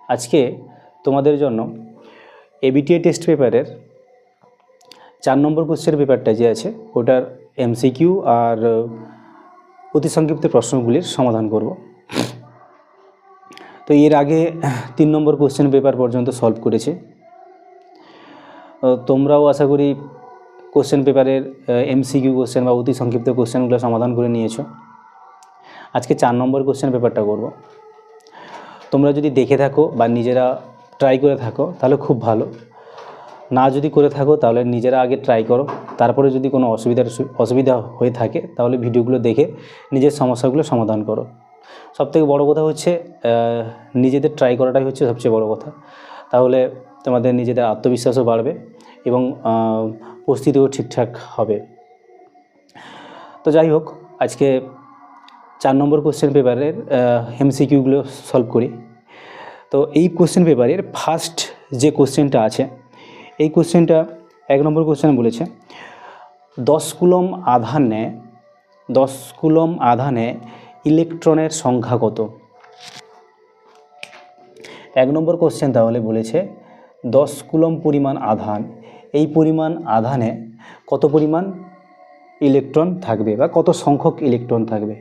আজকে তোমাদের জন্য এবিটিএ টেস্ট পেপারের 4 নম্বর কোশ্চেন পেপারটা যে আছে ওটার এমসিকিউ আর অতি সংক্ষিপ্ত প্রশ্নগুলির সমাধান করব। তো এর আগে 3 নম্বর কোশ্চেন পেপার পর্যন্ত সলভ করেছি। তোমরাও আশা করি কোশ্চেন পেপারের এমসিকিউ কোশ্চেন বা অতি সংক্ষিপ্ত কোশ্চেনগুলো সমাধান করে নিয়েছো। আজকে 4 নম্বর কোশ্চেন পেপারটা করব। তোমরা যদি দেখে থাকো বা নিজেরা ট্রাই করে থাকো তাহলে খুব ভালো, না যদি করে থাকো তাহলে নিজেরা আগে ট্রাই করো, তারপরে যদি কোনো অসুবিধা হয়ে থাকে তাহলে ভিডিওগুলো দেখে নিজের সমস্যাগুলো সমাধান করো। সবথেকে বড় কথা হচ্ছে নিজেদের ট্রাই করাটাই হচ্ছে সবচেয়ে বড় কথা। তাহলে তোমাদের নিজেদের আত্মবিশ্বাসও বাড়বে এবং প্রস্তুতিও ঠিকঠাক হবে। তো যাই হোক, আজকে 4 নম্বর কোশ্চেন পেপারের এমসিকিউগুলো সলভ করি। তো এই কোশ্চেন পেপারের ফার্স্ট যে কোশ্চেনটা আছে, এই কোশ্চেনটা 1 নম্বর কোশ্চেন বলেছে 10 কুলম আধানে ইলেকট্রনের সংখ্যা কত। 1 নম্বর কোশ্চেন তাহলে বলেছে 10 কুলম পরিমাণ আধান, এই পরিমাণ আধানে কত পরিমাণ ইলেকট্রন থাকবে বা কত সংখ্যক ইলেকট্রন থাকবে।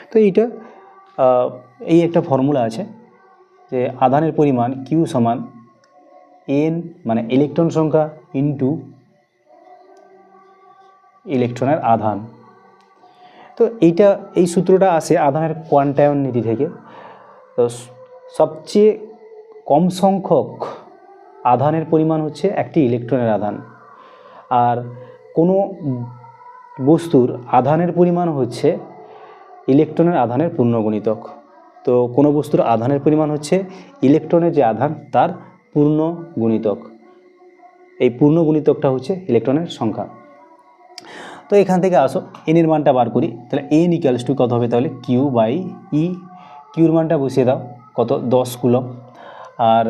তো এই একটা ফর্মুলা আছে যে আধানের পরিমাণ কিউ সমান এন মানে ইলেকট্রন সংখ্যা ইন্টু ইলেকট্রনের আধান। তো এই সূত্রটা আসে আধানের কোয়ান্টায়ন নীতি থেকে। তো সবচেয়ে কম সংখ্যক আধানের পরিমাণ হচ্ছে একটি ইলেকট্রনের আধান, আর কোনো বস্তুর আধানের পরিমাণ হচ্ছে ইলেকট্রনের আধানের পূর্ণগুণিতক। তো কোনো বস্তুর আধানের পরিমাণ হচ্ছে ইলেকট্রনের যে আধান তার পূর্ণ গুণিতক। এই পূর্ণ গুণিতকটা হচ্ছে ইলেকট্রনের সংখ্যা। তো এখান থেকে আসো এনের মানটা বার করি। তাহলে এন ইকুয়ালস টু কত হবে, তাহলে কিউ বাই ই। কিউর মানটা বসিয়ে দাও কত 10 কুলম, আর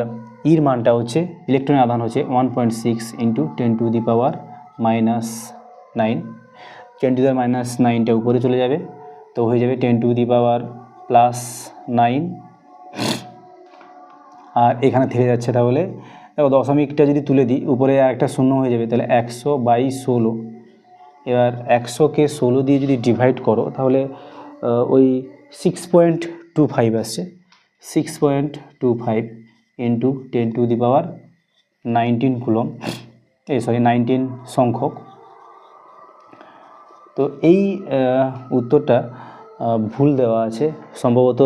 ইর মানটা হচ্ছে ইলেকট্রনের আধান হচ্ছে 1.6 into 10 to the power -9। 10 to the power -9টা উপরে চলে যাবে, তো হয়ে যাবে 10 টু দি পাওয়ার +9। আর এখানে থেকে যাচ্ছে, তাহলে দেখো দশমিকটা যদি তুলে দিই উপরে একটা শূন্য হয়ে যাবে, তাহলে 100/16। এবার 100কে 16 দিয়ে যদি ডিভাইড করো তাহলে ওই 6.25 আসছে। 6.25 into 10 to the power 19 coulomb, 19 সংখ্যক। তো এই উত্তরটা ভুল দেওয়া আছে, সম্ভবত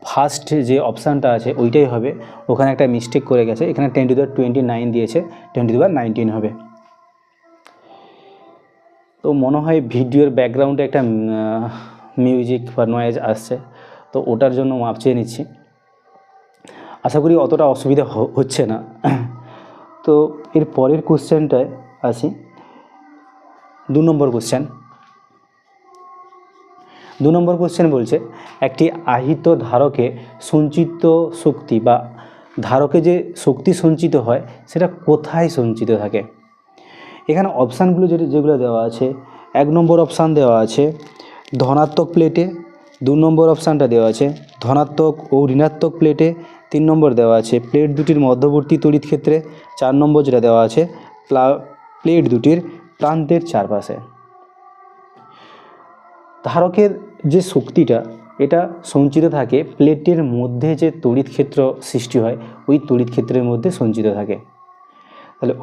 ফার্স্ট যে অপশানটা আছে ওইটাই হবে, ওখানে একটা মিস্টেক করে গেছে, এখানে 10 টু দি পাওয়ার 29 দিয়েছে, 10 টু দি পাওয়ার 19 হবে। তো মনে হয় ভিডিওর ব্যাকগ্রাউন্ডে একটা মিউজিক বা নয়েজ আসছে, তো ওটার জন্য মাপ চেয়ে নিচ্ছি। আশা করি অতটা অসুবিধা হচ্ছে না। তো এর পরের কোশ্চেনটায় আসি, 2 নম্বর কোশ্চেন। 2 নম্বর কোশ্চেন বলছে একটি আহিত ধারকে সঞ্চিত শক্তি বা ধারকে যে শক্তি সঞ্চিত হয় সেটা কোথায় সঞ্চিত থাকে। এখানে অপশানগুলো যেগুলো দেওয়া আছে, 1 নম্বর অপশান দেওয়া আছে ধনাত্মক প্লেটে, 2 নম্বর অপশানটা দেওয়া আছে ধনাত্মক ও ঋণাত্মক প্লেটে, 3 নম্বর দেওয়া আছে প্লেট দুটির মধ্যবর্তী তড়িৎ ক্ষেত্রে, 4 নম্বর যেটা দেওয়া আছে প্লেট দুটির প্রান্তের চারপাশে। ধারকের যে শক্তিটা এটা সঞ্চিত থাকে প্লেটের মধ্যে যে তড়িৎ ক্ষেত্র সৃষ্টি হয় ওই তড়িৎ ক্ষেত্রের মধ্যে সঞ্চিত থাকে। তাহলে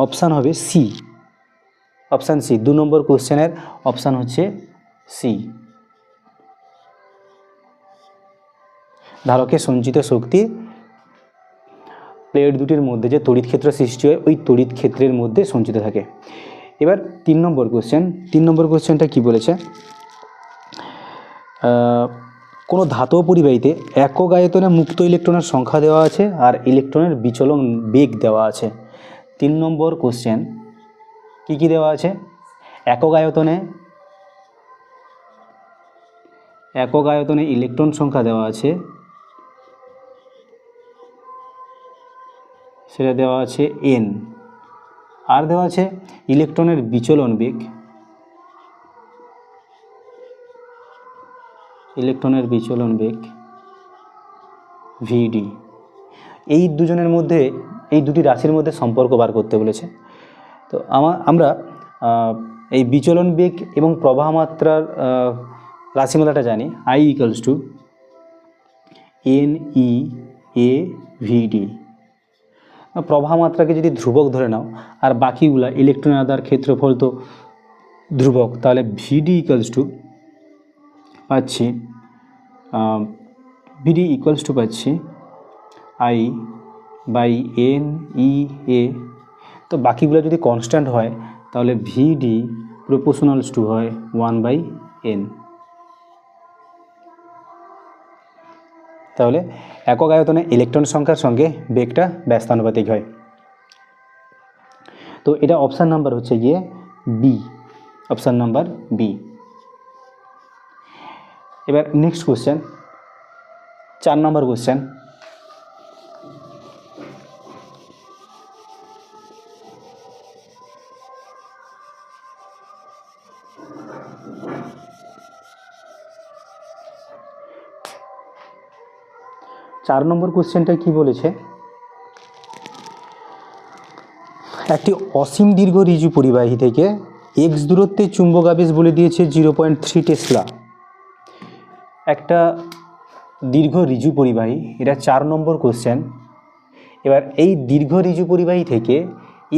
অপশান হবে সি, অপশান সি। 2 নম্বর কোশ্চেনের অপশান হচ্ছে সি। ধারকের সঞ্চিত শক্তি প্লেট দুটির মধ্যে যে তড়িৎ ক্ষেত্র সৃষ্টি হয় ওই তড়িৎ ক্ষেত্রের মধ্যে সঞ্চিত থাকে। এবার 3 নম্বর কোশ্চেন। 3 নম্বর কোশ্চেনটা কি বলেছে, কোনো ধাতব পরিবাহীতে একক আয়তনে মুক্ত ইলেকট্রনের সংখ্যা দেওয়া আছে আর ইলেকট্রনের বিচলন বেগ দেওয়া আছে। 3 নম্বর কোশ্চেন কি দেওয়া আছে, একক আয়তনে ইলেকট্রন সংখ্যা দেওয়া আছে, সেটা দেওয়া আছে n, আর দেওয়া আছে ইলেকট্রনের বিচলন বেগ, ভিডি, এই দুজনের মধ্যে, এই দুটি রাশির মধ্যে সম্পর্ক বার করতে বলেছে। তো আমরা এই বিচলন বেগ এবং প্রবাহ মাত্রার রাশিমালাটা জানি, আই ইকুয়ালস টু NE/AVD। প্রবাহ মাত্রাকে যদি ধ্রুবক ধরে নাও আর বাকিগুলা ইলেকট্রন আধার ক্ষেত্রফল তো ধ্রুবক, তাহলে ভিডি ইকুয়ালস টু পাচ্ছি I/NEA। তো বাকিগুলো যদি কনস্ট্যান্ট হয় তাহলে ভিডি প্রপোর্শনালস টু হয় 1/n। তাহলে একক আয়তনে ইলেকট্রন সংখ্যার সঙ্গে বেগটা ব্যস্তানুপাতিক হয়। তো এটা অপশান নাম্বার হচ্ছে গিয়ে বি, অপশান নাম্বার বি। এবার নেক্সট কোশ্চেন, 4 নম্বর কোশ্চেন। চার নম্বর কোশ্চেনটা কি বলেছে, একটি অসীম দীর্ঘ ঋজু পরিবাহী থেকে এক্স দূরত্বে চুম্বক আবেশ বলে দিয়েছে 0.3 টেসলা। একটা দীর্ঘ ঋজু পরিবাহী, এটা 4 নম্বর কোশ্চেন। এবার এই দীর্ঘ ঋজু পরিবাহী থেকে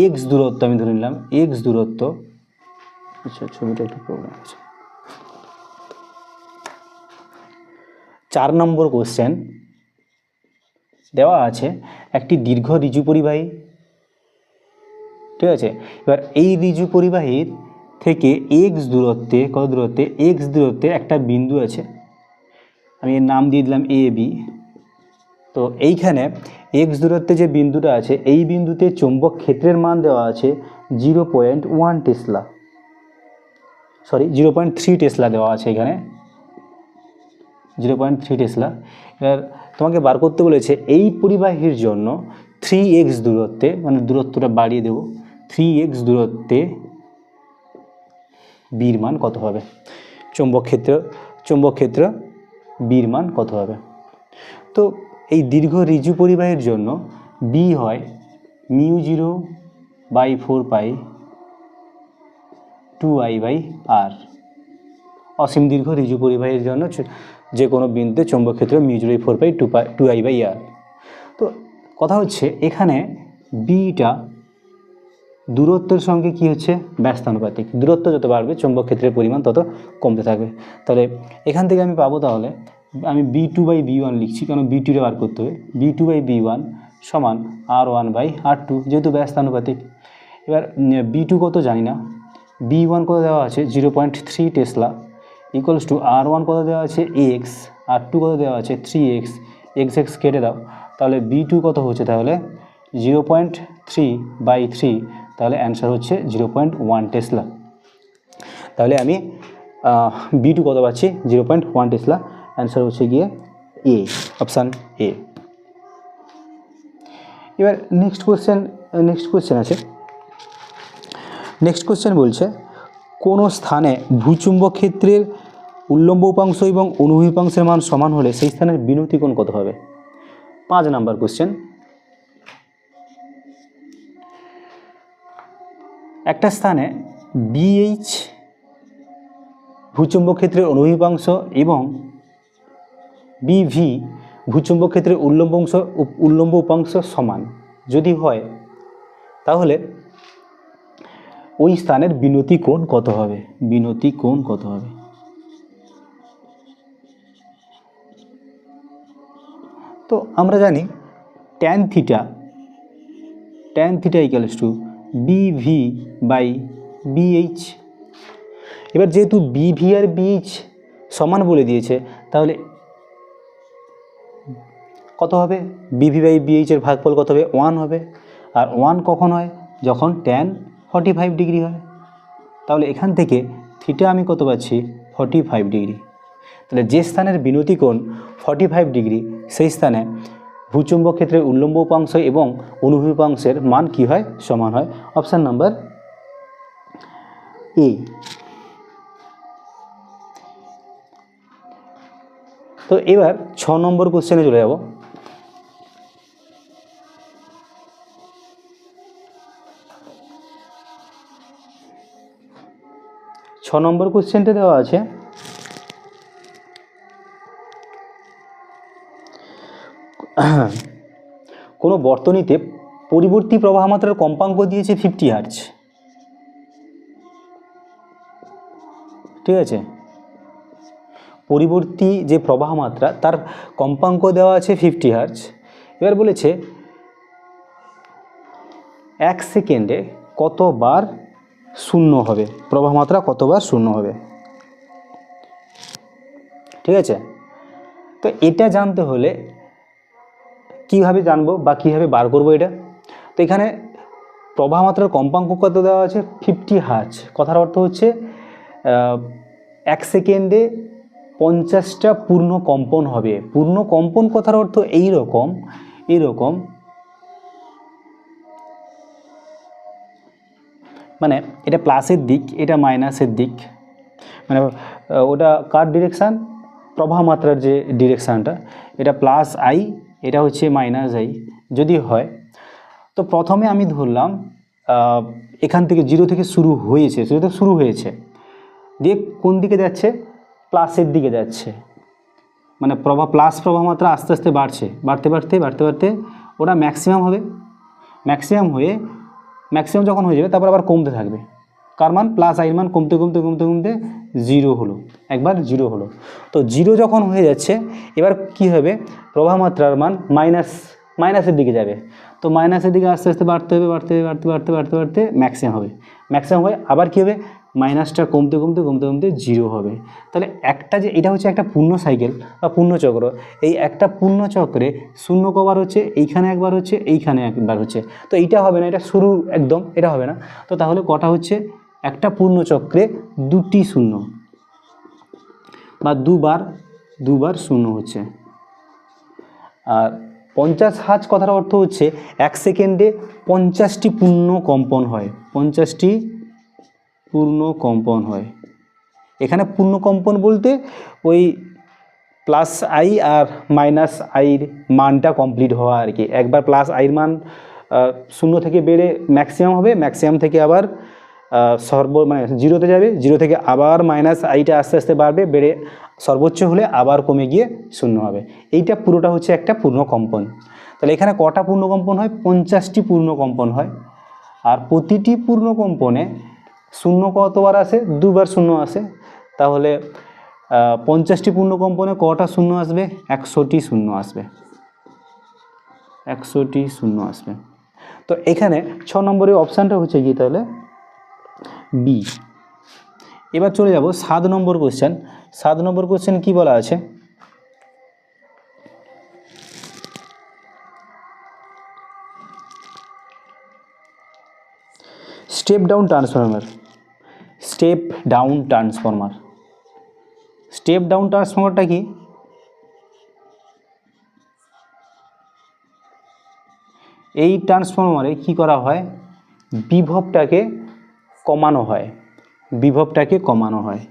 এক্স দূরত্ব, আমি ধরে নিলাম এক্স দূরত্ব, আচ্ছা ছবিটা একটু প্রবলেম আছে। 4 নম্বর কোশ্চেন দেওয়া আছে একটি দীর্ঘ ঋজু পরিবাহী, ঠিক আছে। এবার এই ঋজু পরিবাহীর থেকে এক্স দূরত্বে, কত দূরত্বে, এক্স দূরত্বে একটা বিন্দু আছে, আমি এর নাম দিয়ে দিলাম এ বি। তো এইখানে এক্স দূরত্বে যে বিন্দুটা আছে, এই বিন্দুতে চৌম্বক ক্ষেত্রের মান দেওয়া আছে 0.1 টেসলা, সরি 0.3 টেসলা দেওয়া আছে এখানে, 0.3 টেসলা। এবার তোমাকে বার করতে বলেছে এই পরিবাহীর জন্য 3x দূরত্বে, মানে দূরত্বটা বাড়িয়ে দেব, 3x দূরত্বে বির মান কত হবে, চৌম্বক ক্ষেত্র বির মান কত হবে। তো এই দীর্ঘ ঋজু পরিবাহীর জন্য বি হয় μ0/4π 2I/r। অসীম দীর্ঘ ঋজু পরিবাহীর জন্য যে কোনো বিন্দুতে চৌম্বক ক্ষেত্র μ0/4π 2I/r। তো কথা হচ্ছে এখানে বিটা দূরত্বের সঙ্গে কি হচ্ছে, ব্যস্তানুপাতিক। দূরত্ব যত বাড়বে চৌম্বক ক্ষেত্রের পরিমাণ তত কমতে থাকবে। তাহলে এখান থেকে আমি পাবো, তাহলে আমি B2/B1 লিখছি, কারণ B2টা বার করতে হবে। B2/B1 সমান R1/R2, যেহেতু ব্যস্তানুপাতিক। এবার B2 কত জানি না, B1 কত দেওয়া আছে 0.3 টেসলা, ইকুয়ালস টু R1 কত দেওয়া আছে x, R2 কত দেওয়া আছে 3x, x কেটে দাও, তাহলে B2 কত হচ্ছে, তাহলে 0.3/3, তাহলে অ্যান্সার হচ্ছে 0.1 টেসলা। তাহলে আমি B2 কত পাচ্ছি, 0.1 টেসলা। অ্যান্সার হচ্ছে গিয়ে এ, অপশান এ। এবার নেক্সট কোশ্চেন আছে। নেক্সট কোশ্চেন বলছে কোনো স্থানে ভূচুম্বক ক্ষেত্রের উল্লম্ব উপাংশ এবং অনুভূমিক উপাংশের মান সমান হলে সেই স্থানের বিনতি কোণ কত হবে। 5 নম্বর কোশ্চেন, একটা স্থানে BH ভূচুম্বক ক্ষেত্রের অনুভূমিক উপাংশ এবং BV ভূচুম্বক ক্ষেত্রের উল্লম্ব উপাংশ সমান যদি হয়, তাহলে ওই স্থানের বিনতি কোণ কত হবে, বিনতি কোণ কত হবে। তো আমরা জানি tan theta equals to BV/BH। এবার যেহেতু BV আর BH সমান বলে দিয়েছে, তাহলে কত হবে, BV/BH এর ভাগফল কত হবে, 1 হবে। আর 1 কখন হয়, যখন tan 45 ডিগ্রি হয়। তাহলে এখান থেকে থিটা আমি কত পাচ্ছি, 45 ডিগ্রি। তাহলে যে স্থানের বিনতি কোণ 45 ডিগ্রি, সেই স্থানে ভূচুম্বক ক্ষেত্রের উল্লম্ব উপাংশ এবং অনুভূমিক উপাংশের মান কি হয়, সমান হয়। Option number A. তো এবার 6 নম্বর কোশ্চেনে চলে যাব। নম্বর কোশ্চেনটা দেওয়া আছে, কোনো বর্তনীতে পরিবর্তী প্রবাহ মাত্রার কম্পাঙ্ক দিয়েছে 50 হার্জ। ঠিক আছে, পরিবর্তী যে প্রবাহ মাত্রা তার কম্পাঙ্ক দেওয়া আছে 50 হার্জ। এবার বলেছে 1 সেকেন্ডে কতবার শূন্য হবে, প্রবাহ মাত্রা কতবার শূন্য হবে। ঠিক আছে, তো এটা জানতে হলে কিভাবে জানবো বা কীভাবে বার করবো এটা। তো এখানে প্রবাহ মাত্রার কম্পাঙ্ক কত দেওয়া আছে 50 হার্জ। কথার অর্থ হচ্ছে 1 সেকেন্ডে 50টা পূর্ণ কম্পন হবে। পূর্ণ কম্পন কথার অর্থ এইরকম মানে এটা প্লাসের দিক, এটা মাইনাসের দিক, মানে ওটা কার ডিরেকশান, প্রবাহ মাত্রার যে ডিরেকশানটা, এটা প্লাস আই, এটা হচ্ছে মাইনাস আই যদি হয়। তো প্রথমে আমি ধরলাম এখান থেকে 0 থেকে শুরু হয়েছে, দিয়ে কোন দিকে যাচ্ছে, প্লাসের দিকে যাচ্ছে, মানে প্লাস প্রবাহ মাত্রা আস্তে আস্তে বাড়তে ওটা ম্যাক্সিমাম হবে। ম্যাক্সিমাম যখন হয়ে যাবে তারপর আবার কমতে থাকবে। কার মান, প্লাস আইয়ের মান কমতে 0 হলো, একবার 0 হলো। তো 0 যখন হয়ে যাচ্ছে এবার কি হবে, প্রবাহ মাত্রার মান মাইনাসের দিকে যাবে। তো মাইনাসের দিকে আস্তে আস্তে বাড়তে ম্যাক্সিমাম হবে। ম্যাক্সিমাম হয়ে আবার কী হবে, মাইনাসটা কমতে 0 হবে। তাহলে এটা হচ্ছে একটা পূর্ণ সাইকেল বা পূর্ণ চক্র। এই একটা পূর্ণ চক্রে শূন্য কবার হচ্ছে, এইখানে একবার হচ্ছে, এইখানে একবার হচ্ছে। তো এইটা হবে না, এটা শুরু একদম, এটা হবে না। তো তাহলে কটা হচ্ছে, একটা পূর্ণ চক্রে 2টি শূন্য বা দুবার শূন্য হচ্ছে। আর 50 হার্জ কথার অর্থ হচ্ছে 1 সেকেন্ডে 50টি পূর্ণ কম্পন হয়। এখানে পূর্ণ কম্পন বলতে ওই প্লাস আই আর মাইনাস আইর মানটা কমপ্লিট হওয়া আর কি। একবার প্লাস আইর মান 0 থেকে বেড়ে ম্যাক্সিমাম হবে, ম্যাক্সিমাম থেকে আবার মানে 0-তে যাবে, 0 থেকে আবার মাইনাস আইটা আস্তে আস্তে বাড়বে, বেড়ে সর্বোচ্চ হলে আবার কমে গিয়ে 0 হবে। এইটা পুরোটা হচ্ছে একটা পূর্ণ কম্পন। তাহলে এখানে কটা পূর্ণ কম্পন হয়, 50টি পূর্ণ কম্পন হয়। আর প্রতিটি পূর্ণ কম্পনে শূন্য কতবার আসে, 2বার শূন্য আসে। তাহলে 50টি পূর্ণ কম্পনে কটা শূন্য আসবে, 100টি শূন্য আসবে। 100টি শূন্য আসবে। তো এখানে 6 নম্বরের অপশানটা হচ্ছে কি, তাহলে বি। এবার চলে যাব 7 নম্বর কোশ্চেন। 7 নম্বর কোশ্চেন কি বলা আছে, স্টেপ ডাউন ট্রান্সফরমারটা কি, এই ট্রান্সফরমারে কি করা হয়, বিভবটাকে কমানো হয়।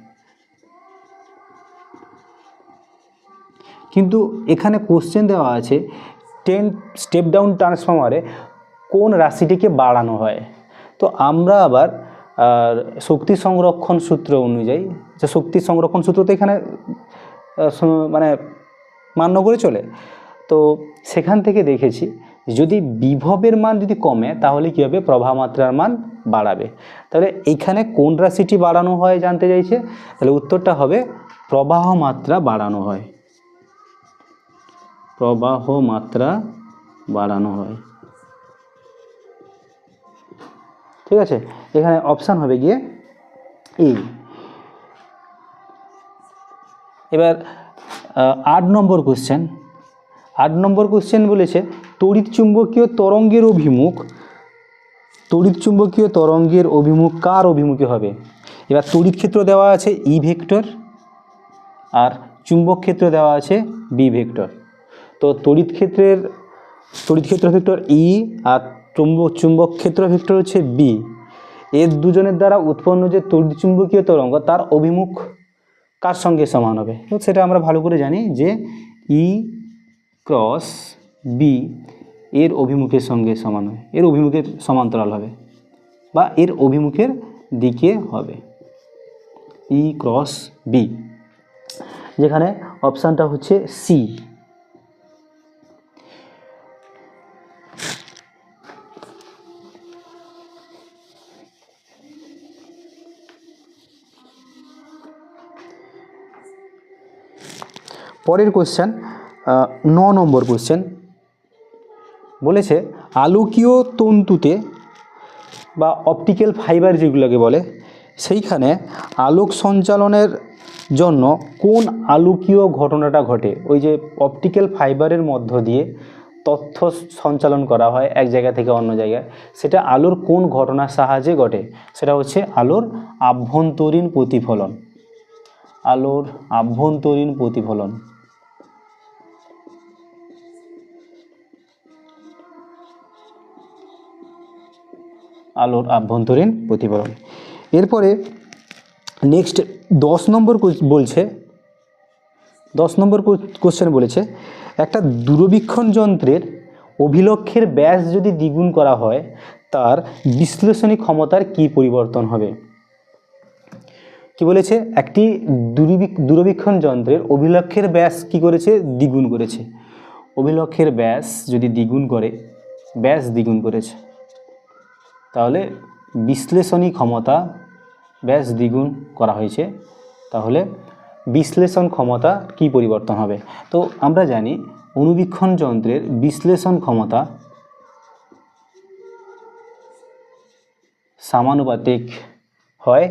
কিন্তু এখানে কোশ্চেন দেওয়া আছে 10 স্টেপ ডাউন ট্রান্সফরমারে কোন রাশিটিকে বাড়ানো হয়। তো আমরা আবার শক্তি সংরক্ষণ সূত্র অনুযায়ী, যে শক্তি সংরক্ষণ সূত্র তো এখানে মানে মান্য করে চলে, তো সেখান থেকে দেখেছি যদি বিভবের মান যদি কমে তাহলে কী হবে, প্রবাহ মাত্রার মান বাড়াবে। তাহলে এইখানে কোন রাশিটি বাড়ানো হয় জানতে চাইছে, তাহলে উত্তরটা হবে প্রবাহ মাত্রা বাড়ানো হয়। ঠিক আছে, এখানে অপশান হবে গিয়ে এই। এবার 8 নম্বর কোশ্চেন বলেছে তড়িৎ চুম্বকীয় তরঙ্গের অভিমুখ কার অভিমুখে হবে। এবার তড়িৎ ক্ষেত্র দেওয়া আছে ই ভেক্টর আর চুম্বক ক্ষেত্র দেওয়া আছে বি ভেক্টর। তো তড়িৎ ক্ষেত্র ভেক্টর ই আর চুম্বক ক্ষেত্র ভেক্টর হচ্ছে বি। এর দুজনের দ্বারা উৎপন্ন যে তড়িৎ চুম্বকীয় তরঙ্গ তার অভিমুখ কার সঙ্গে সমান হবে, তো সেটা আমরা ভালো করে জানি যে ই ক্রস বি এর অভিমুখের সঙ্গে সমান হবে, এর অভিমুখের সমান্তরাল হবে বা এর অভিমুখের দিকে হবে। ই ক্রস বি, যেখানে অপশানটা হচ্ছে সি। পরের কোশ্চেন 9 নম্বর কোশ্চেন বলেছে আলোকীয় তন্তুতে বা অপটিক্যাল ফাইবার যেগুলোকে বলে, সেইখানে আলোক সঞ্চালনের জন্য কোন আলোকীয় ঘটনাটা ঘটে? ওই যে অপটিক্যাল ফাইবারের মধ্য দিয়ে তথ্য সঞ্চালন করা হয় এক জায়গা থেকে অন্য জায়গায়, সেটা আলোর কোন ঘটনার সাহায্যে ঘটে? সেটা হচ্ছে আলোর আভ্যন্তরীণ প্রতিফলন। আলোর আভ্যন্তরীণ প্রতিফলন। আলোর আভ্যন্তরীণ প্রতিফলন। এরপরে নেক্সট 10 নম্বর বলছে, 10 নম্বর কোশ্চেন বলেছে একটা দূরবীক্ষণ যন্ত্রের অভিলক্ষের ব্যাস যদি দ্বিগুণ করা হয় তার বিশ্লেষণী ক্ষমতার কি পরিবর্তন হবে? কি বলেছে? একটি দূরবীক্ষণ যন্ত্রের অভিলক্ষের ব্যাস কি করেছে? দ্বিগুণ করেছে। অভিলক্ষের ব্যাস যদি দ্বিগুণ করে, ব্যাস দ্বিগুণ করেছে, তাহলে বিশ্লেষণী ক্ষমতা, ব্যাস দ্বিগুণ করা হয়েছে, তাহলে বিশ্লেষণ ক্ষমতা কি পরিবর্তন হবে? তো আমরা জানি অণুবীক্ষণ যন্ত্রের বিশ্লেষণ ক্ষমতা সমানুপাতিক হয়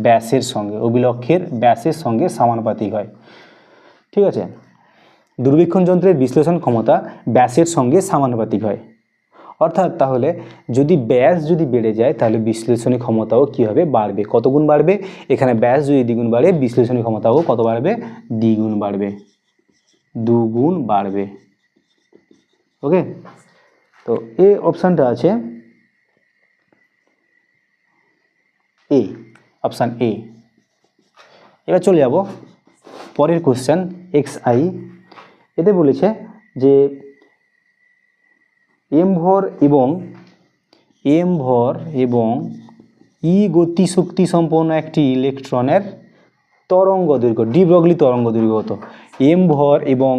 ব্যাসের সঙ্গে, অভিলক্ষের ব্যাসের সঙ্গে সমানুপাতিক হয়। ঠিক আছে, দূরবীক্ষণ যন্ত্রের বিশ্লেষণ ক্ষমতা ব্যাসের সঙ্গে সমানুপাতিক হয়। অর্থাৎ তাহলে যদি ব্যাস যদি বেড়ে যায় তাহলে বিশ্লেষণী ক্ষমতাও কী হবে? বাড়বে। কত গুণ বাড়বে? এখানে ব্যাস যদি দ্বিগুণ বাড়ে, বিশ্লেষণী ক্ষমতাও কত বাড়বে? দ্বিগুণ বাড়বে, দুগুণ বাড়বে। ওকে, তো এই অপশানটা আছে এ, অপশান এ। এবার চলে যাব পরের কোশ্চেন XI। এতে বলেছে যে এম ভর এবং ই গতিশক্তি সম্পন্ন একটি ইলেকট্রনের তরঙ্গ দৈর্ঘ্য, ডি ব্রগলি তরঙ্গ দৈর্ঘ্য কত? এম ভর এবং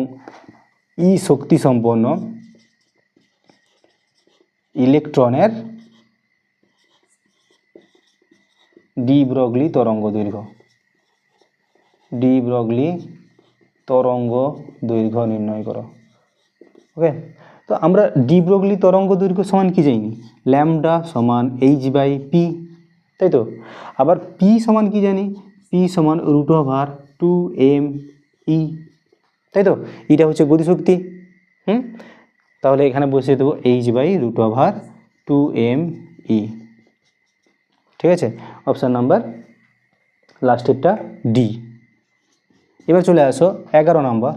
ই শক্তি সম্পন্ন ইলেকট্রনের ডি ব্রগলি তরঙ্গ দৈর্ঘ্য, ডি ব্রগলি তরঙ্গ দৈর্ঘ্য নির্ণয় করো। ওকে, তো আমরা ডি ব্রগলি তরঙ্গ দৈর্ঘ্য সমান কি জানি? ল্যামডা সমান h/p, তাই তো? আবার পি সমান কি জানি? পি সমান √2mE, তাই তো? এটা হচ্ছে গতিশক্তি। তাহলে এখানে বসিয়ে দেবো h/√2mE। ঠিক আছে, অপশান নাম্বার লাস্টেরটা ডি। এবার চলে আসো 11 নম্বর,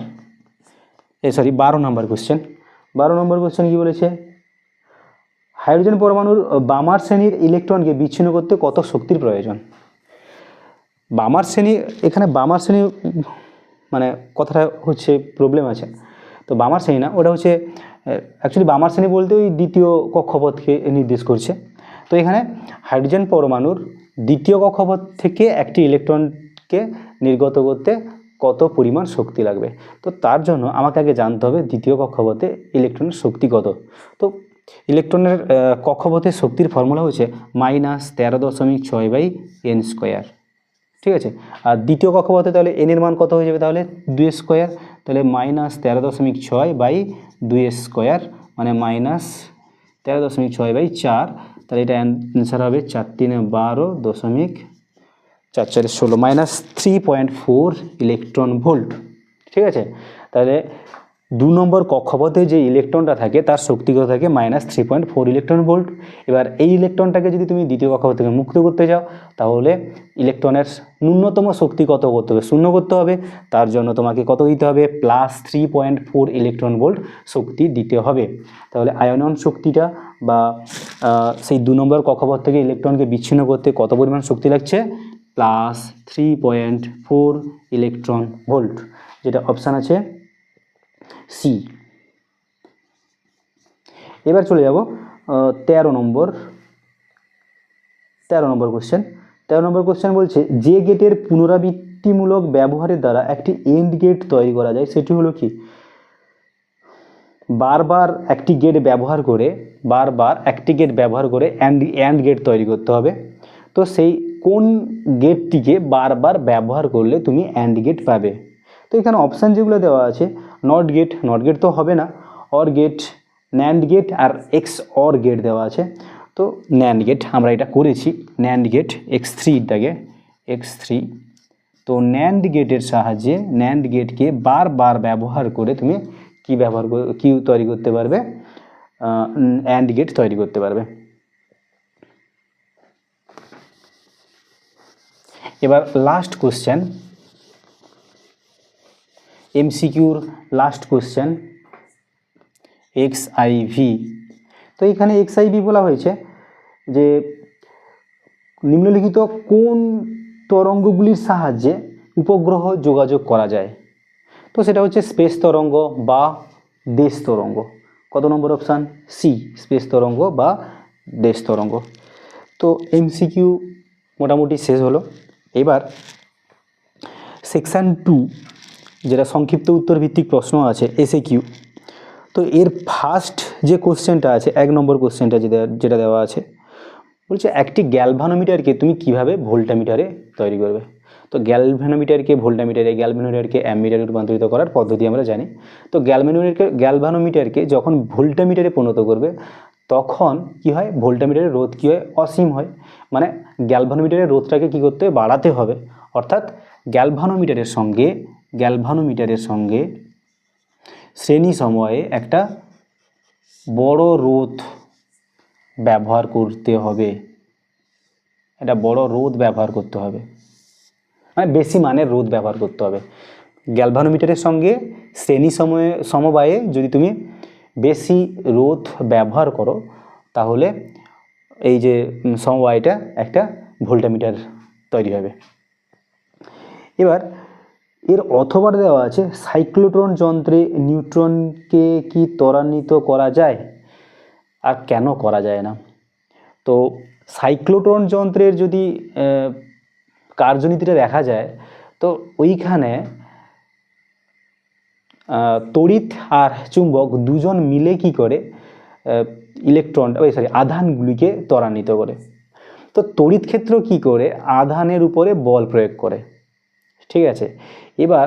12 নম্বর কোশ্চেন। 12 নম্বর কোশ্চেন কী বলেছে? হাইড্রোজেন পরমাণুর বামার শ্রেণীর ইলেকট্রনকে বিচ্ছিন্ন করতে কত শক্তির প্রয়োজন? বামার শ্রেণী, এখানে বামার শ্রেণী মানে কথাটা হচ্ছে প্রবলেম আছে। তো বামার শ্রেণী না, ওটা হচ্ছে অ্যাকচুয়ালি বামার শ্রেণী বলতে ওই দ্বিতীয় কক্ষপথকে নির্দেশ করছে। তো এখানে হাইড্রোজেন পরমাণুর দ্বিতীয় কক্ষপথ থেকে একটি ইলেকট্রনকে নির্গত করতে কত পরিমাণ শক্তি লাগবে? তো তার জন্য আমাকে আগে জানতে হবে দ্বিতীয় কক্ষপথে ইলেকট্রনের শক্তি কত। তো ইলেকট্রনের কক্ষপথের শক্তির ফর্মুলা হচ্ছে -13.6/n²। ঠিক আছে, আর দ্বিতীয় কক্ষপথে তাহলে এন এর মান কত হয়ে যাবে? তাহলে 2², তাহলে -13.6/2², মানে -13.6/4, তাহলে এটা অ্যান্সার হবে 4 × 3 = 12, 4 × 4 = 16, -3.4 ইলেকট্রন ভোল্ট। ঠিক আছে, তাহলে 2 নম্বর কক্ষপথে যে ইলেকট্রনটা থাকে তার শক্তি কত থাকে? -3.4 ইলেকট্রন ভোল্ট। এবার এই ইলেকট্রনটাকে যদি তুমি দ্বিতীয় কক্ষপথ থেকে মুক্ত করতে যাও তাহলে ইলেকট্রনের ন্যূনতম শক্তি কত করতে হবে? 0 করতে হবে। তার জন্য তোমাকে কত দিতে হবে? +3.4 ইলেকট্রন ভোল্ট শক্তি দিতে হবে। তাহলে আয়নন শক্তিটা বা সেই 2 নম্বর কক্ষপথ থেকে ইলেকট্রনকে বিচ্ছিন্ন করতে কত পরিমাণ শক্তি লাগছে? +3.4 ইলেকট্রন ভোল্ট, যেটা অপশান আছে সি। এবার চলে যাব 13 নম্বর কোশ্চেন। 13 নম্বর কোশ্চেন বলছে যে গেটের পুনরাবৃত্তিমূলক ব্যবহারের দ্বারা একটি এন্ড গেট তৈরি করা যায় সেটি হলো কি? বারবার একটি গেট ব্যবহার করে অ্যান্ড গেট তৈরি করতে হবে। তো সেই কোন গেটটিকে বারবার ব্যবহার করলে তুমি অ্যান্ড গেট পাবে? তো এখানে অপশান যেগুলো দেওয়া আছে, নট গেট তো হবে না, অর গেট, ন্যান্ড গেট আর এক্স অর গেট দেওয়া আছে। তো ন্যান্ড গেট আমরা এটা করেছি, ন্যান্ড গেট x3 তো ন্যান্ড গেটের সাহায্যে ন্যান্ড গেটকে বারবার ব্যবহার করে তুমি কি তৈরি করতে পারবে? অ্যান্ড গেট তৈরি করতে পারবে। এবার লাস্ট কোশ্চেন, এমসিকিউর লাস্ট কোশ্চেন, এক্সআইভি। তো এখানে এক্সআইভি বলা হয়েছে যে নিম্নলিখিত কোন তরঙ্গগুলির সাহায্যে উপগ্রহ যোগাযোগ করা যায়? তো সেটা হচ্ছে স্পেস তরঙ্গ বা দেশ তরঙ্গ। কত নম্বর অপশান? সি, স্পেস তরঙ্গ বা দেশ তরঙ্গ। তো এমসিকিউ মোটামুটি শেষ হলো। এবার সেকশান 2 যেটা সংক্ষিপ্ত উত্তর ভিত্তিক প্রশ্ন আছে, এসএকিউ। তো এর ফার্স্ট যে কোশ্চেনটা আছে, 1 নম্বর কোশ্চেনটা যেটা দেওয়া আছে, বলছে একটি গ্যালভানোমিটারকে তুমি কিভাবে ভোল্টামিটারে তৈরি করবে? তো গ্যালভানোমিটারকে অ্যামিটারে রূপান্তরিত করার পদ্ধতি আমরা জানি। তো গ্যালভানোমিটারকে যখন ভোল্টামিটারে পরিণত করবে তখন কি হয়? ভোল্টামিটারের রোধ কি হয়? অসীম হয়। মানে গ্যালভানোমিটারের রোধটাকে কি করতে হবে? বাড়াতে হবে। অর্থাৎ গ্যালভানোমিটারের সঙ্গে শ্রেণী সময়ে একটা বড় রোধ ব্যবহার করতে হবে, মানে বেশি মানের রোধ ব্যবহার করতে হবে। গ্যালভানোমিটারের সঙ্গে শ্রেণী সমবায়ে যদি তুমি বেশি রোধ ব্যবহার করো তাহলে এই যে সমবায়টা একটা ভোল্টামিটার তৈরি হবে। এবার এর অথবা দেওয়া আছে, সাইক্লোট্রন যন্ত্রে নিউট্রনকে কি ত্বরান্বিত করা যায় আর কেন করা যায় না? তো সাইক্লোট্রন যন্ত্রের যদি কার্যনীতিটা দেখা যায় তো ওইখানে তড়িৎ আর চুম্বক দুজন মিলে কি করে আধানগুলিকে ত্বরান্বিত করে। তো তড়িৎ ক্ষেত্র কি করে? আধানের উপরে বল প্রয়োগ করে, ঠিক আছে। এবার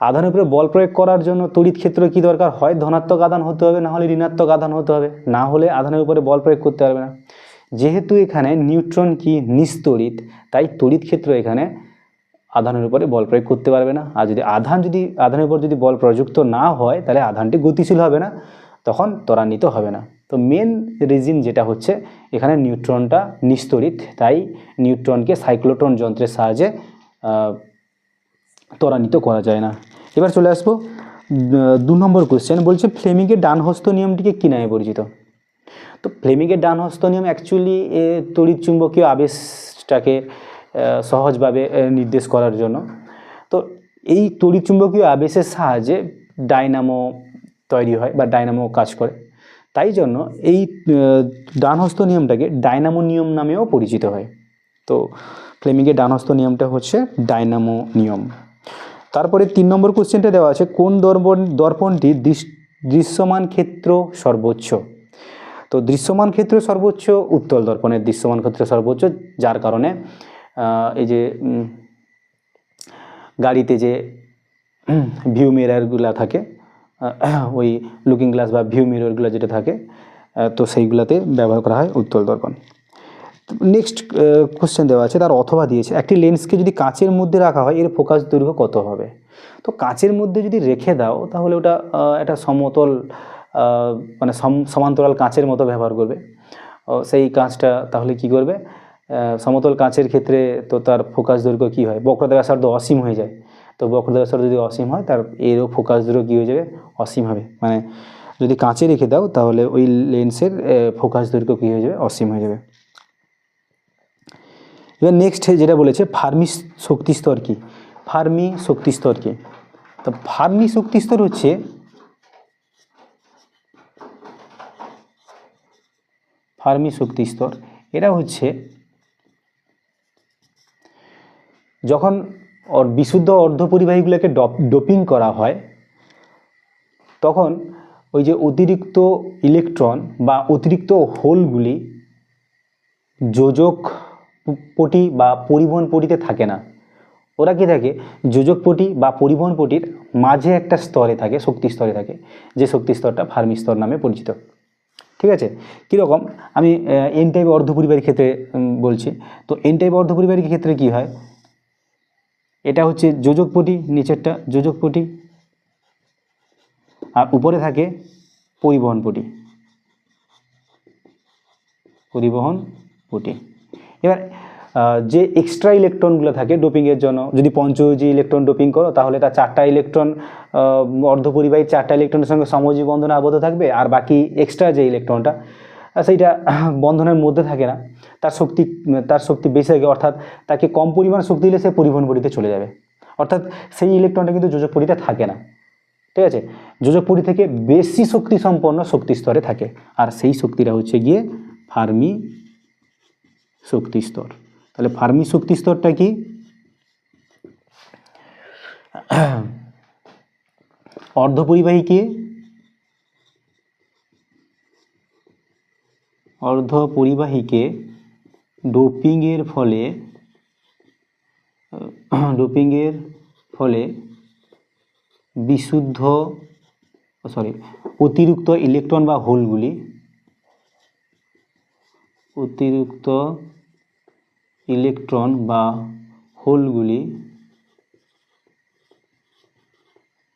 আধানের উপরে বল প্রয়োগ করার জন্য তড়িৎ ক্ষেত্র কি দরকার? হয় ধনাত্মক আধান হতে হবে, না হলে ঋণাত্মক আধান হতে হবে, না হলে আধানের উপরে বল প্রয়োগ করতে পারবে না। যেহেতু এখানে নিউট্রন কি নিস্তড়িৎ, তাই তড়িৎ ক্ষেত্র এখানে আধানের উপরে বল প্রয়োগ করতে পারবে না। আর যদি আধানের উপর যদি বল প্রযুক্ত না হয় তাহলে আধানটি গতিশীল হবে না, তখন ত্বরান্বিত হবে না। তো মেন রিজন যেটা হচ্ছে এখানে নিউট্রনটা নিস্তড়িৎ, তাই নিউট্রনকে সাইক্লোট্রন যন্ত্রের সাহায্যে ত্বরান্বিত করা যায় না। এবার চলে আসবো 2 নম্বর কোশ্চেন, বলছে ফ্লেমিংয়ের ডানহস্ত নিয়মটিকে কী নামে পরিচিত? তো ফ্লেমিংয়ের ডানহস্ত নিয়ম অ্যাকচুয়ালি তড়িৎ চুম্বকীয় আবেশটাকে সহজভাবে নির্দেশ করার জন্য। তো এই তড়িৎ চুম্বকীয় আবেশের সাহায্যে ডায়নামো তৈরি হয় বা ডায়নামো কাজ করে, তাই জন্য এই ডানহস্ত নিয়মটাকে ডায়নামো নিয়ম নামেও পরিচিত হয়। তো ফ্লেমিংয়ের ডানহস্ত নিয়মটা হচ্ছে ডায়নামো নিয়ম। তারপরে 3 নম্বর কোশ্চেনটা দেওয়া আছে, কোন দর্পণটি দৃশ্যমান ক্ষেত্র সর্বোচ্চ? তো দৃশ্যমান ক্ষেত্র সর্বোচ্চ উত্তল দর্পণের দৃশ্যমান ক্ষেত্র সর্বোচ্চ, যার কারণে এই যে গাড়িতে যে ভিউ মিররগুলো থাকে, ওই লুকিং গ্লাস বা ভিউ মিররগুলো যেটা থাকে, তো সেইগুলোতে ব্যবহার করা হয় উত্তল দর্পণ। নেক্সট কোশ্চেন দেওয়া আছে, তার অথবা দিয়েছে, একটি লেন্সকে যদি কাচের মধ্যে রাখা হয় এর ফোকাস দৈর্ঘ্য কত হবে? তো কাচের মধ্যে যদি রেখে দাও তাহলে ওটা একটা সমতল মানে সমান্তরাল কাচের মতো ব্যবহার করবে। সেই কাঁচটা তাহলে কি করবে? সমতল কাঁচের ক্ষেত্রে তো তার ফোকাস দৈর্ঘ্য কী হয়? বক্রতা ব্যাসার্ধ অসীম হয়ে যায়। তো বক্রতা ব্যাসার্ধ যদি অসীম হয় তার এরও ফোকাস দৈর্ঘ্য কী হয়ে যাবে? অসীম হবে। মানে যদি কাঁচে রেখে দাও তাহলে ওই লেন্সের ফোকাস দৈর্ঘ্য কী হয়ে যাবে? অসীম হয়ে যাবে। এবার নেক্সট যেটা বলেছে, ফার্মি শক্তিস্তর কি? ফার্মি শক্তিস্তর কি? তো ফার্মি শক্তিস্তর হচ্ছে ফার্মি শক্তিস্তর, এটা হচ্ছে যখন বিশুদ্ধ অর্ধপরিবাহীগুলোকে ডোপিং করা হয় তখন ওই যে অতিরিক্ত ইলেকট্রন বা অতিরিক্ত হোলগুলি যোজক পটি বা পরিবহন পটিতে থাকে না। ওরা কি থাকে, যোজক পটি বা পরিবহন পটির মাঝে একটা স্তরে থাকে, শক্তি স্তরে থাকে, যে শক্তি স্তরটা ফার্মি স্তর নামে পরিচিত। ঠিক আছে, কীরকম আমি এন টাইপ অর্ধপরিবাহীর ক্ষেত্রে বলছি। তো এন টাইপ অর্ধপরিবাহীর ক্ষেত্রে কি হয়, এটা হচ্ছে যোজক পটি, নিচেরটা যোজক পটি, আর উপরে থাকে পরিবহন পটি, পরিবহন পটি। এবার যে এক্সট্রা ইলেকট্রনগুলো থাকে ডোপিংয়ের জন্য, যদি পঞ্চজি ইলেকট্রন ডোপিং করো তাহলে তার 4টা ইলেকট্রন অর্ধপরিবাহী 4টা ইলেকট্রনের সঙ্গে সমযোজী বন্ধনে আবদ্ধ থাকবে, আর বাকি এক্সট্রা যে ইলেকট্রনটা সেইটা বন্ধনের মধ্যে থাকে না, তার শক্তি বেশি থাকে, অর্থাৎ তাকে কম পরিমাণ শক্তি দিলে সে পরিবহন পটিতে চলে যাবে, অর্থাৎ সেই ইলেকট্রনটা কিন্তু যোজক পটিতে থাকে না। ঠিক আছে, যোজক পটি থেকে বেশি শক্তি সম্পন্ন শক্তি স্তরে থাকে, আর সেই শক্তিটা হচ্ছে গিয়ে ফার্মি শক্তি স্তর। তাহলে ফার্মি শক্তি স্তরটা কি, অর্ধপরিবাহীকে ডোপিংয়ের ফলে বিশুদ্ধ অতিরিক্ত ইলেকট্রন বা হোলগুলি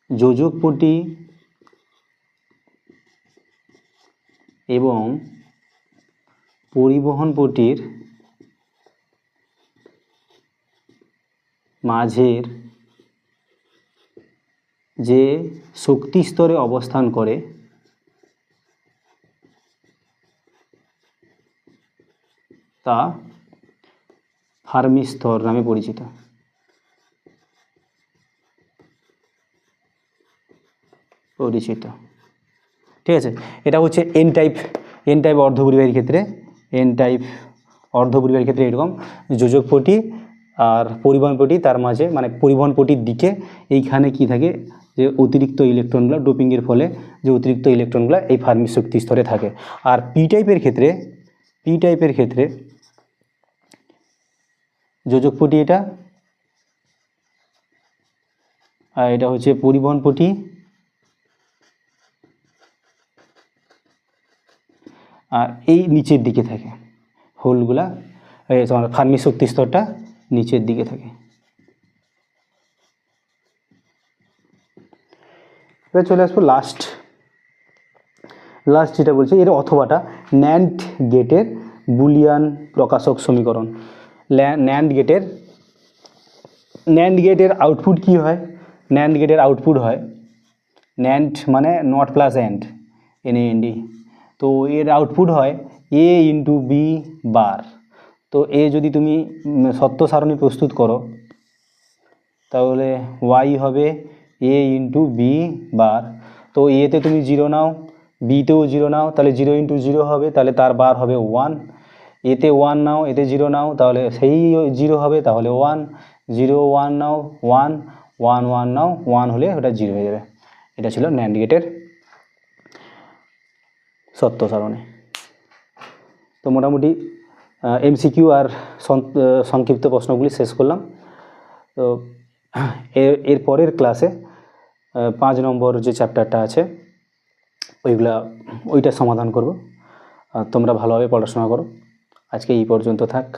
যোজক পটি এবং পরিবহন পটির মাঝের যে শক্তি স্তরে অবস্থান করে তা ফার্মি স্তর নামে পরিচিত। ঠিক আছে, এটা হচ্ছে এন টাইপ অর্ধপরিবাহীর ক্ষেত্রে। এরকম যোজক পটি আর পরিবহন পটি, তার মাঝে মানে পরিবহন পটির দিকে এইখানে কি থাকে, যে অতিরিক্ত ইলেকট্রনগুলো ডোপিংয়ের ফলে যে অতিরিক্ত ইলেকট্রনগুলো এই ফার্মি শক্তি স্তরে থাকে। আর পি টাইপের ক্ষেত্রে যোজক পটি এটা, আর এটা হচ্ছে পরিবহন পটি, আর এই নিচের দিকে থাকে হোলগুলা, তোমার ফার্মি শক্তি স্তরটা নিচের দিকে থাকে। এবার চলে আসবো লাস্ট যেটা বলছে, এর অথবাটা ন্যান্ড গেটের বুলিয়ান প্রকাশক সমীকরণ। ন্যান্ড গেটের আউটপুট কি হয়, ন্যান্ড গেটের আউটপুট হয়, ন্যান্ড মানে নট প্লাস অ্যান্ড, NAND, তো এর আউটপুট হয় A ইন্টু বি বার। তো এ যদি তুমি সত্য সারণী প্রস্তুত করো তাহলে y হবে A ইন্টু বি বার। তো এতে তুমি 0 নাও, বিতেও 0 নাও, তাহলে 0 ইন্টু 0 হবে, তাহলে তার বার হবে 1। এতে 1 নাও, এতে 0 নাও, তাহলে সেই 0 হবে, তাহলে 1, 0 1 নাও 1, 1 1 নাও 1 হলে ওটা 0 হয়ে যাবে। এটা ছিল ন্যান্ড গেটের সত্য সারণী। তো মোটামুটি MCQ আর সংক্ষিপ্ত প্রশ্নগুলি শেষ করলাম। তো এর পরের ক্লাসে 5 নম্বর যে চ্যাপ্টারটা আছে ওইটা সমাধান করব। তোমরা ভালোভাবে পড়াশোনা করো। আজকে এই পর্যন্ত থাক।